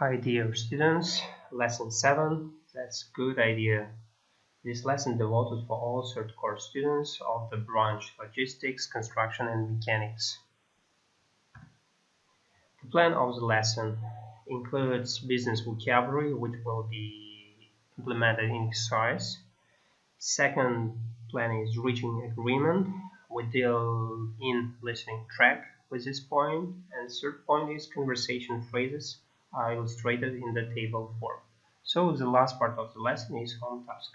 Hi dear students, lesson 7, that's good idea. This lesson devoted for all third course students of the branch Logistics, Construction and Mechanics. The plan of the lesson includes business vocabulary which will be implemented in exercise. Second plan is reaching agreement. We deal in listening track with this point, and third point is conversation phrases are illustrated in the table form. So the last part of the lesson is home task.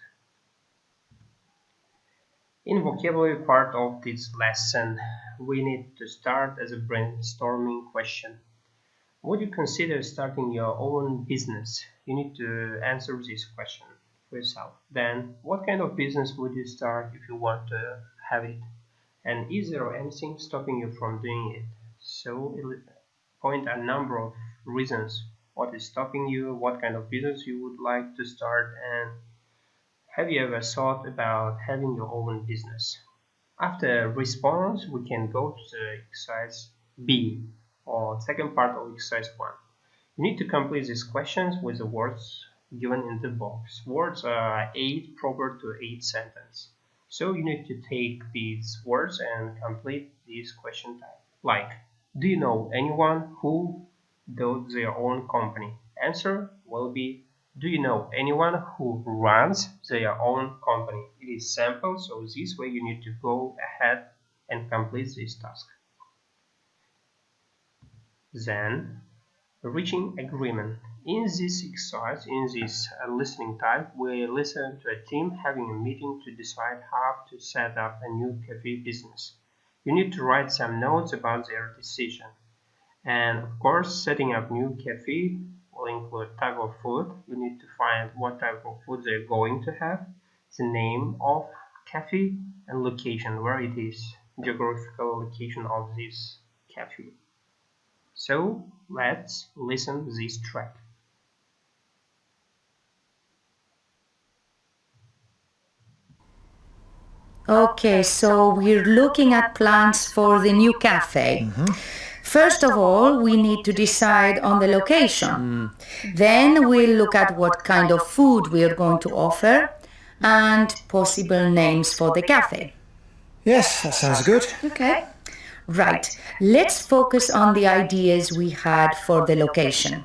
In vocabulary part of this lesson, we need to start as a brainstorming question. Would you consider starting your own business? You need to answer this question for yourself. Then, what kind of business would you start if you want to have it? And is there anything stopping you from doing it? So, point a number of reasons. What is stopping you? What kind of business you would like to start? And have you ever thought about having your own business? After response, we can go to the exercise B, or second part of exercise 1. You need to complete these questions with the words given in the box. Words are 8 proper to 8 sentences. So you need to take these words and complete this question type. Like, do you know anyone who does their own company? Answer will be, do you know anyone who runs their own company? It is simple, so this way you need to go ahead and complete this task. Then, reaching agreement. In this exercise, in this listening type, we listen to a team having a meeting to decide how to set up a new cafe business. You need to write some notes about their decision. And of course, setting up new cafe will include type of food. You need to find what type of food they're going to have, the name of cafe, and location, where it is, geographical location of this cafe. So let's listen this track. Okay, so we're looking at plans for the new cafe. First of all, we need to decide on the location. Then we'll look at what kind of food we are going to offer and possible names for the cafe. Yes, that sounds good. Okay. Right, let's focus on the ideas we had for the location.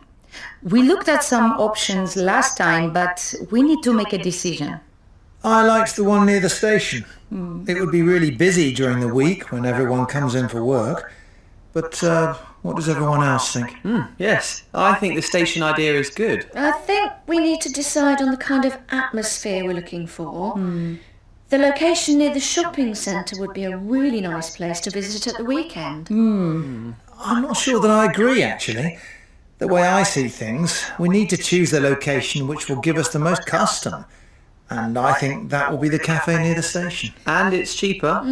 We looked at some options last time, but we need to make a decision. I liked the one near the station. It would be really busy during the week when everyone comes in for work. But what does everyone else think? Yes, I think the station idea is good. I think we need to decide on the kind of atmosphere we're looking for. The location near the shopping centre would be a really nice place to visit at the weekend. I'm not sure that I agree, actually. The way I see things, we need to choose the location which will give us the most custom. And I think that will be the cafe near the station. And it's cheaper.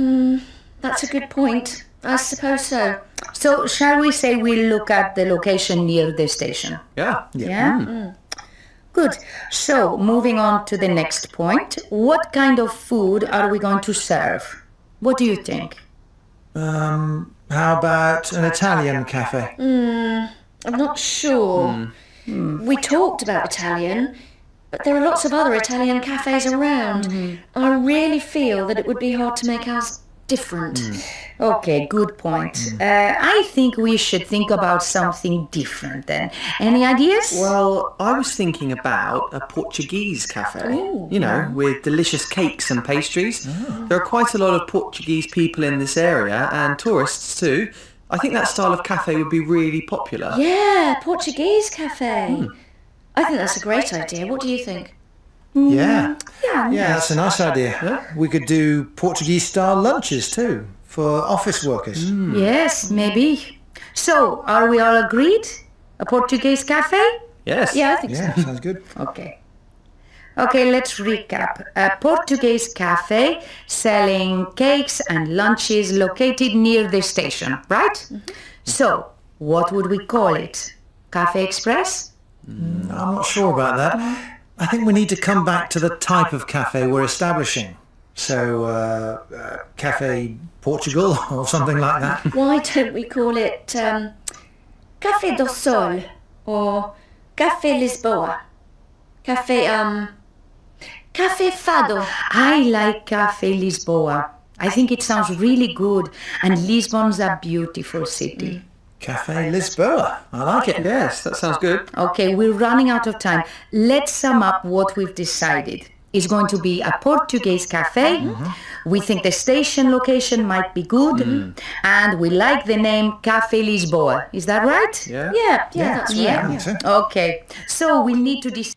That's a good point. I suppose so. So, shall we say we look at the location near the station? Yeah. Good. So, moving on to the next point. What kind of food are we going to serve? What do you think? How about an Italian cafe? I'm not sure. We talked about Italian, but there are lots of other Italian cafes around. I really feel that it would be hard to make ours different. Okay, good point. I think we should think about something different then. Any ideas? Well, I was thinking about a Portuguese cafe, with delicious cakes and pastries. There are quite a lot of Portuguese people in this area and tourists too. I think that style of cafe would be really popular. Yeah, Portuguese cafe. I think that's a great idea. What do you think? Yeah, that's a nice idea. We could do Portuguese-style lunches too, for office workers. Yes, maybe. So, are we all agreed? A Portuguese cafe? Yes. Yeah, I think so. Yeah, sounds good. Okay. Okay, let's recap. A Portuguese cafe selling cakes and lunches located near the station, right? So, what would we call it? Cafe Express? I'm not sure about that. I think we need to come back to the type of cafe we're establishing. So, Cafe Portugal or something like that. Why don't we call it Café do Sol or Cafe Lisboa. Cafe Fado. I like Cafe Lisboa. I think it sounds really good, and Lisbon's a beautiful city. Cafe Lisboa. I like it. Yes, that sounds good. Okay, we're running out of time. Let's sum up what we've decided. It's going to be a Portuguese cafe. We think the station location might be good, and we like the name Cafe Lisboa. Is that right? Yeah. Yeah, that's right. Yeah. I think so. Okay. So we need to decide.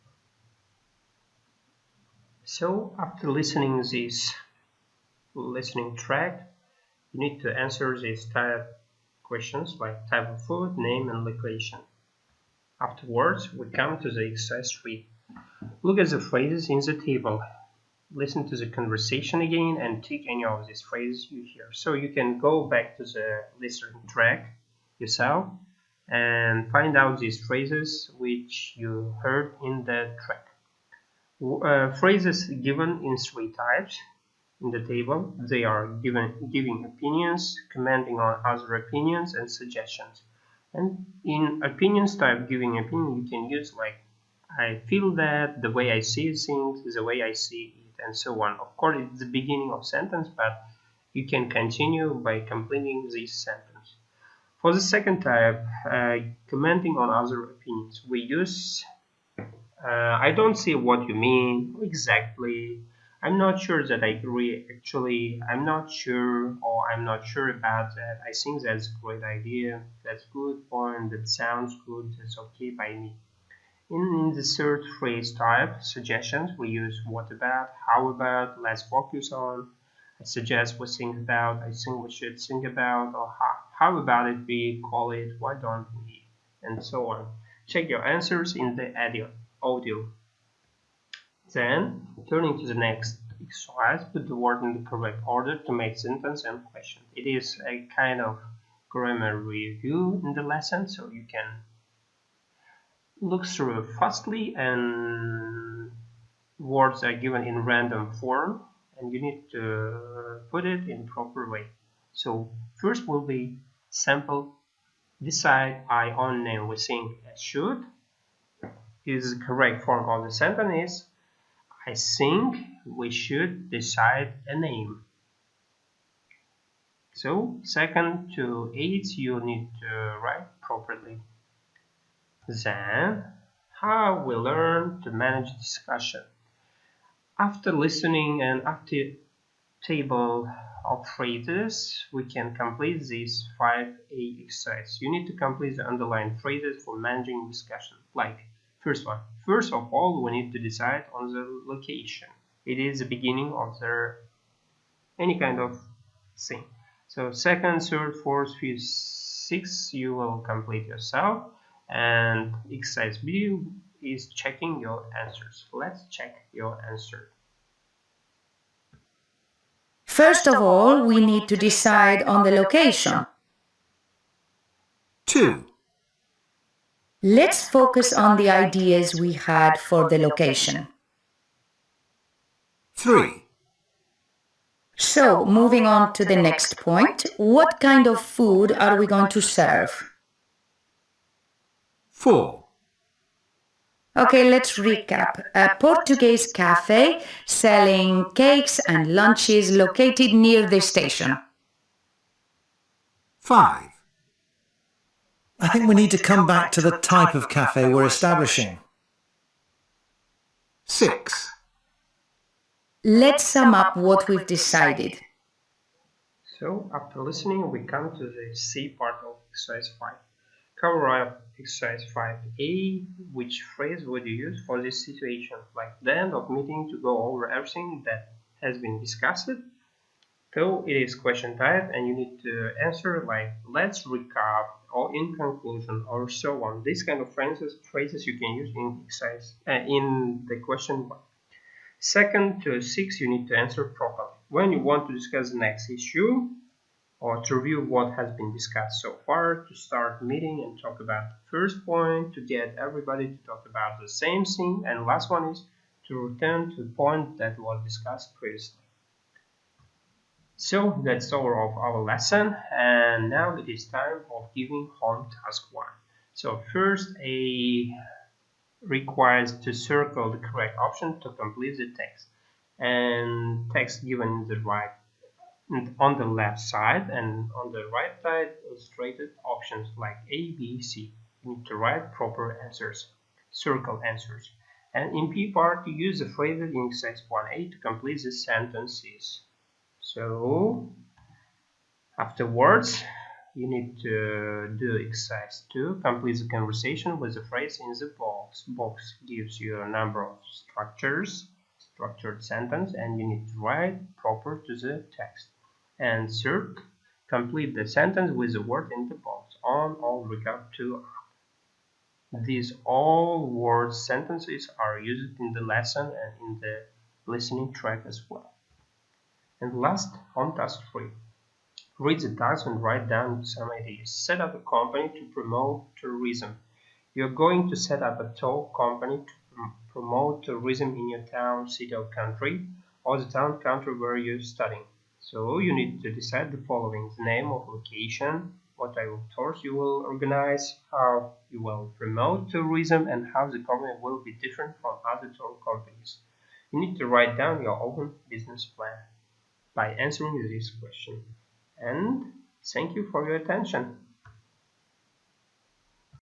So after listening this listening track, you need to answer these type questions like type of food, name, and location. Afterwards, we come to the exercise 3. Look at the phrases in the table. Listen to the conversation again and tick any of these phrases you hear. So you can go back to the listening track yourself and find out these phrases which you heard in the track. Phrases given in 3 types in the table. They are giving opinions, commenting on other opinions, and suggestions. And in opinions type, giving opinion, you can use like I feel that, the way I see things, the way I see it, and so on. Of course, it's the beginning of sentence, but you can continue by completing this sentence. For the second type, commenting on other opinions, we use I don't see what you mean exactly. I'm not sure that I agree. Actually, I'm not sure, or I'm not sure about that. I think that's a great idea. That's a good point. That sounds good. That's okay by me. In the third phrase type, suggestions, we use what about, how about, let's focus on. I suggest we think about, I think we should think about, or how about it we call it, why don't we, and so on. Check your answers in the audio. Then, turning to the next exercise, put the word in the correct order to make sentence and question. It is a kind of grammar review in the lesson, so you can look through fastly, and words are given in random form, and you need to put it in proper way. So first will be sample. Decide I on name we think I should. Is the correct form of the sentence is I think we should decide a name. So second to 8 you need to write properly. Then how we learn to manage discussion. After listening and after table of phrases, we can complete this 5A exercise. You need to complete the underlined phrases for managing discussion. Like first one. First of all, we need to decide on the location. It is the beginning of any kind of thing. So second, third, fourth, fifth, sixth, you will complete yourself. And exercise B is checking your answers. Let's check your answer. First of all, we need to decide on the location. 2. Let's focus on the ideas we had for the location. 3. So, moving on to the next point, what kind of food are we going to serve? 4. Okay, let's recap. A Portuguese cafe selling cakes and lunches located near the station. 5. I think we need to come back to the type of cafe we're establishing. 6. Let's sum up what we've decided. So after listening, we come to the C part of exercise 5. Cover up exercise 5A. Which phrase would you use for this situation? Like the end of meeting to go over everything that has been discussed. So it is question type and you need to answer like let's recap or in conclusion or so on. These kind of phrases you can use in exercise in the question 1. Second to 6 you need to answer properly. When you want to discuss the next issue or to review what has been discussed so far, to start meeting and talk about the first point, to get everybody to talk about the same thing, and last one is to return to the point that was discussed previously. So that's all of our lesson, and now it is time of giving home task 1. So first a requires to circle the correct option to complete the text. And text given in the right and on the left side, and on the right side illustrated options like A, B, C. You need to write proper answers, circle answers. And in P part, you use the phrases in exercise 1A to complete the sentences. So afterwards, you need to do exercise 2, complete the conversation with the phrase in the box. Box gives you a number of structured sentence, and you need to write proper to the text. And third, complete the sentence with the word in the box, on, all, regard to. These all word sentences are used in the lesson and in the listening track as well. And last, on task 3. Read the task and write down some ideas. Set up a company to promote tourism. You're going to set up a tour company to promote tourism in your town, city or country, or the town, country where you're studying. So you need to decide the following: the name of location, what type of tours you will organize, how you will promote tourism, and how the company will be different from other tour companies. You need to write down your own business plan by answering this question. And thank you for your attention.